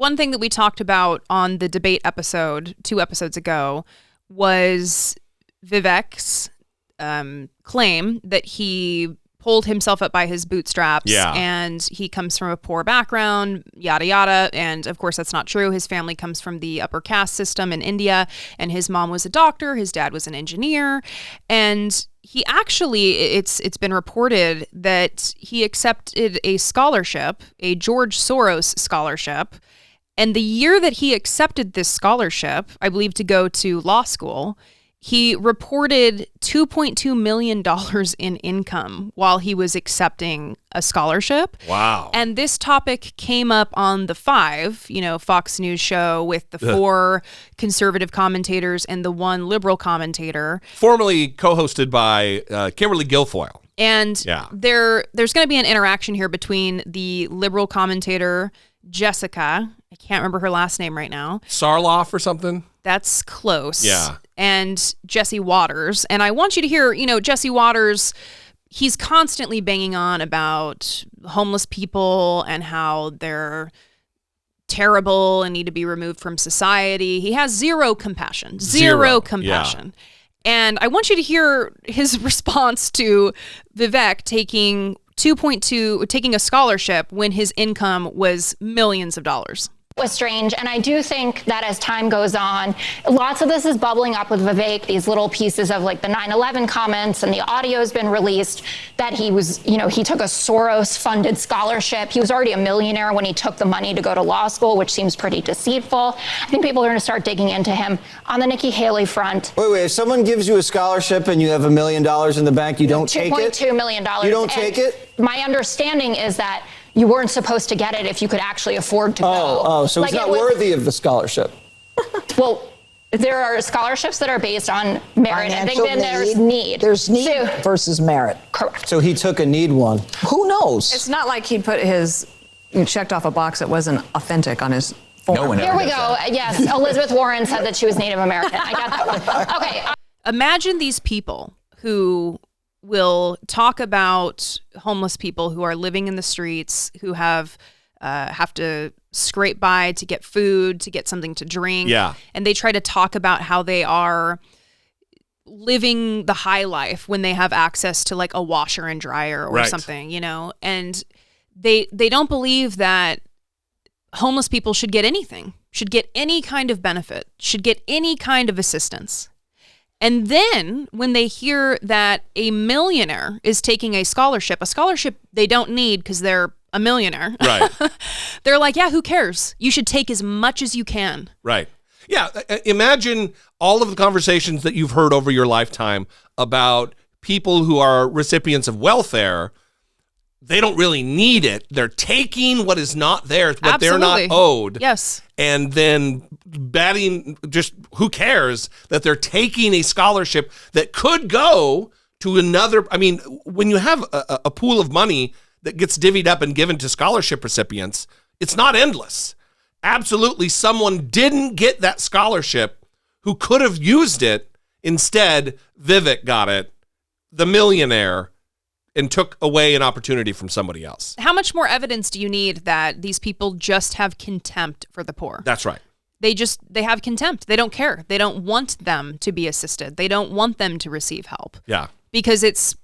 One thing that we talked about on the debate episode 2 episodes ago was Vivek's claim that he pulled himself up by his bootstraps and he comes from a poor background, yada, yada. And of course, that's not true. His family comes from the upper caste system in India, and his mom was a doctor. His dad was an engineer. And he actually, it's been reported that he accepted a scholarship, a George Soros scholarship. And the year that he accepted this scholarship, I believe to go to law school, he reported $2.2 million in income while he was accepting a scholarship. Wow. And this topic came up on The Five, Fox News show with the 4 conservative commentators and the 1 liberal commentator. Formerly co-hosted by Kimberly Guilfoyle. And there's going to be an interaction here between the liberal commentator, Jessica. I can't remember her last name right now. Sarloff or something? That's close. Yeah. And Jesse Waters. And I want you to hear, Jesse Waters, he's constantly banging on about homeless people and how they're terrible and need to be removed from society. He has zero compassion. Zero compassion. Yeah. And I want you to hear his response to Vivek taking a scholarship when his income was millions of dollars. Was strange. And I do think that as time goes on, lots of this is bubbling up with Vivek, these little pieces of like the 9/11 comments, and the audio has been released that he was, he took a Soros funded scholarship. He was already a millionaire when he took the money to go to law school, which seems pretty deceitful. I think people are going to start digging into him. On the Nikki Haley front. Wait, if someone gives you a scholarship and you have $1 million in the bank, you don't take it? $2.2 million. You don't take it? My understanding is that you weren't supposed to get it if you could actually afford to go. So it's not worthy of the scholarship. Well, there are scholarships that are based on merit. I think then there's need. There's need versus merit. Correct. So he took a need one. Who knows? It's not like he checked off a box that wasn't authentic on his form. No one Here we go. Yes, Elizabeth Warren said that she was Native American. I got that one. Okay. Imagine these people who will talk about homeless people who are living in the streets, who have to scrape by to get food, to get something to drink. Yeah. And they try to talk about how they are living the high life when they have access to like a washer and dryer or something, and they don't believe that homeless people should get anything, should get any kind of benefit, should get any kind of assistance. And then when they hear that a millionaire is taking a scholarship they don't need because they're a millionaire. Right. They're like, yeah, who cares? You should take as much as you can. Right. Yeah. Imagine all of the conversations that you've heard over your lifetime about people who are recipients of welfare. They don't really need it. They're taking what is not theirs, what they're not owed. Yes. And then just who cares that they're taking a scholarship that could go to another. I mean, when you have a pool of money that gets divvied up and given to scholarship recipients, it's not endless. Absolutely, someone didn't get that scholarship who could have used it. Instead, Vivek got it, the millionaire, and took away an opportunity from somebody else. How much more evidence do you need that these people just have contempt for the poor? That's right. They have contempt. They don't care. They don't want them to be assisted. They don't want them to receive help. Yeah. Because it's,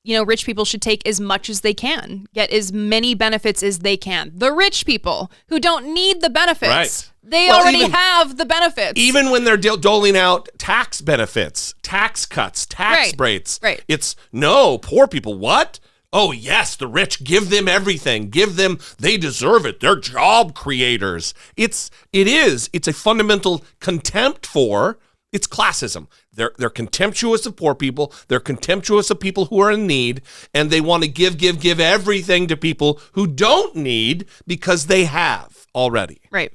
rich people should take as much as they can, get as many benefits as they can. The rich people who don't need the benefits. Right. They already have the benefits. Even when they're doling out tax benefits, tax cuts, tax breaks. Right. It's, no, poor people, what? Oh, yes, the rich, give them everything. They deserve it. They're job creators. It's a fundamental contempt for, it's classism. They're contemptuous of poor people. They're contemptuous of people who are in need. And they want to give everything to people who don't need because they have already. Right.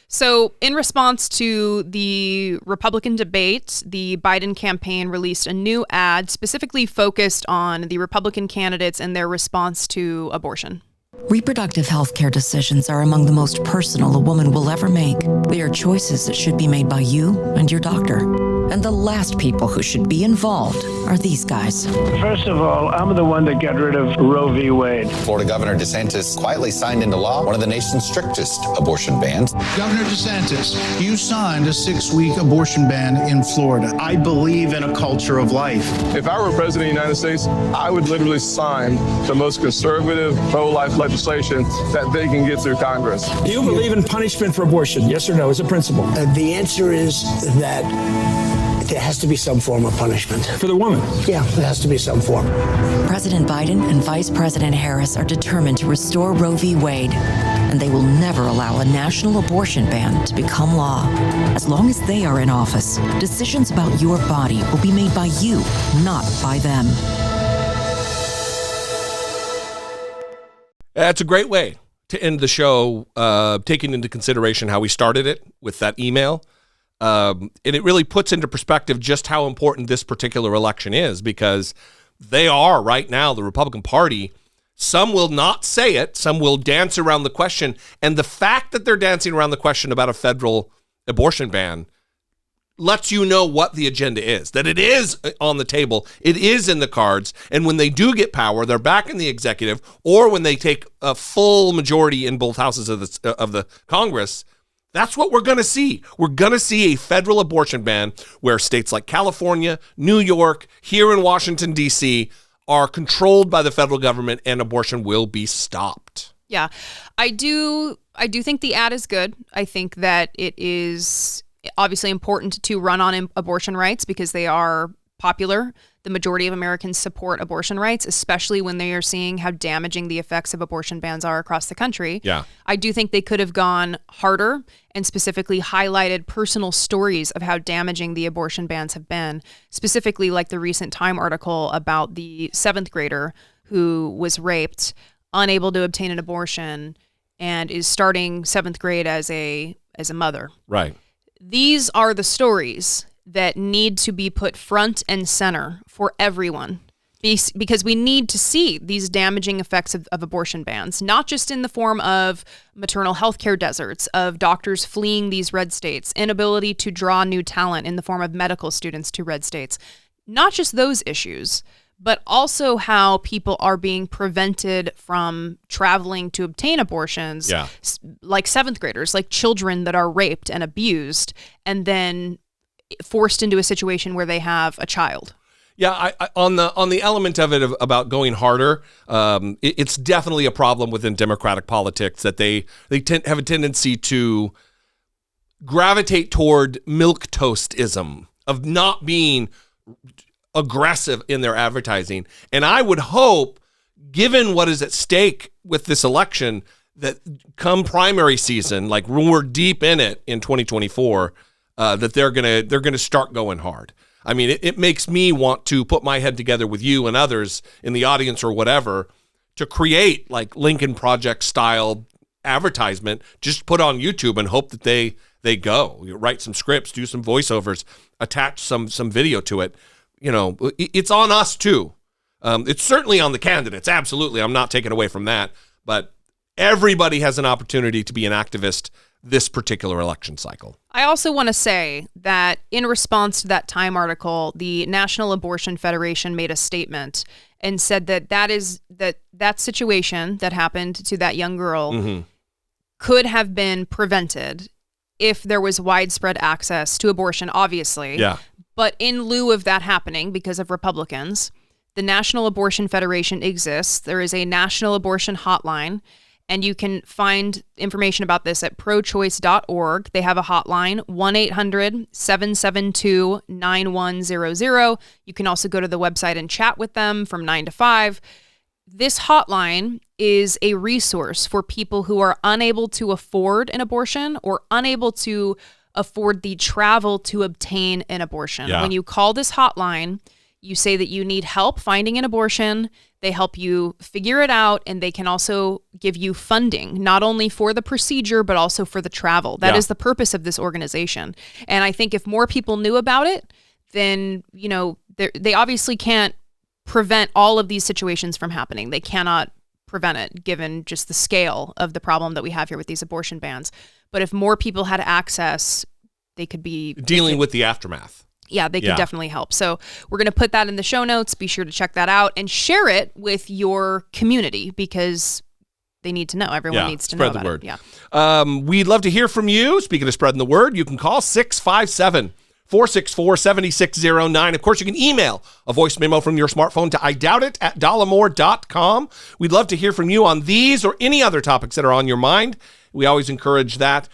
So in response to the Republican debate, the Biden campaign released a new ad specifically focused on the Republican candidates and their response to abortion. Reproductive health care decisions are among the most personal a woman will ever make. They are choices that should be made by you and your doctor. And the last people who should be involved are these guys. First of all, I'm the one that got rid of Roe v. Wade. Florida Governor DeSantis quietly signed into law one of the nation's strictest abortion bans. Governor DeSantis, you signed a 6-week abortion ban in Florida. I believe in a culture of life. If I were president of the United States, I would literally sign the most conservative pro-life legislation that they can get through Congress. Do you believe in punishment for abortion? Yes or no, as a principle? The answer is that there has to be some form of punishment. For the woman? Yeah, there has to be some form. President Biden and Vice President Harris are determined to restore Roe v. Wade, and they will never allow a national abortion ban to become law. As long as they are in office, decisions about your body will be made by you, not by them. That's a great way to end the show, taking into consideration how we started it with that email. And it really puts into perspective just how important this particular election is, because they are right now, the Republican Party. Some will not say it. Some will dance around the question. And the fact that they're dancing around the question about a federal abortion ban lets you know what the agenda is, that it is on the table. It is in the cards. And when they do get power, they're back in the executive, or when they take a full majority in both houses of the Congress, that's what we're going to see. We're going to see a federal abortion ban where states like California, New York, here in Washington, D.C., are controlled by the federal government, and abortion will be stopped. Yeah, I do think the ad is good. I think that it is obviously important to run on abortion rights because they are popular. The majority of Americans support abortion rights, especially when they are seeing how damaging the effects of abortion bans are across the country. Yeah. I do think they could have gone harder and specifically highlighted personal stories of how damaging the abortion bans have been, specifically like the recent Time article about the 7th grader who was raped, unable to obtain an abortion, and is starting 7th grade as a mother. Right. These are the stories that need to be put front and center for everyone, because we need to see these damaging effects of abortion bans, not just in the form of maternal health care deserts, of doctors fleeing these red states, inability to draw new talent in the form of medical students to red states, not just those issues, but also how people are being prevented from traveling to obtain abortions, like 7th graders, like children that are raped and abused, and then forced into a situation where they have a child. Yeah, on the element of it about going harder, it's definitely a problem within Democratic politics that they have a tendency to gravitate toward milquetoastism, of not being aggressive in their advertising. And I would hope, given what is at stake with this election, that come primary season, like when we're deep in it in 2024, that they're gonna start going hard. I mean, it makes me want to put my head together with you and others in the audience or whatever to create like Lincoln Project style advertisement. Just put on YouTube and hope that they go. You write some scripts, do some voiceovers, attach some video to it. You know, it's on us too. It's certainly on the candidates. Absolutely, I'm not taking away from that. But everybody has an opportunity to be an activist this particular election cycle. I also want to say that in response to that Time article, the National Abortion Federation made a statement and said that situation that happened to that young girl could have been prevented if there was widespread access to abortion, obviously. Yeah. But in lieu of that happening, because of Republicans, the National Abortion Federation exists. There is a national abortion hotline. And you can find information about this at prochoice.org. They have a hotline, 1-800-772-9100. You can also go to the website and chat with them from 9 to 5. This hotline is a resource for people who are unable to afford an abortion or unable to afford the travel to obtain an abortion. Yeah. When you call this hotline, you say that you need help finding an abortion. They help you figure it out, and they can also give you funding, not only for the procedure, but also for the travel. That is the purpose of this organization. And I think if more people knew about it, then, you know, they obviously can't prevent all of these situations from happening. They cannot prevent it, given just the scale of the problem that we have here with these abortion bans. But if more people had access, they could be dealing with the aftermath. Yeah, they can definitely help. So we're going to put that in the show notes. Be sure to check that out and share it with your community because they need to know. Everyone needs to know about word. it. Yeah. We'd love to hear from you. Speaking of spreading the word, you can call 657-464-7609. Of course, you can email a voice memo from your smartphone to idoubitit@dollemore.com. We'd love to hear from you on these or any other topics that are on your mind. We always encourage that.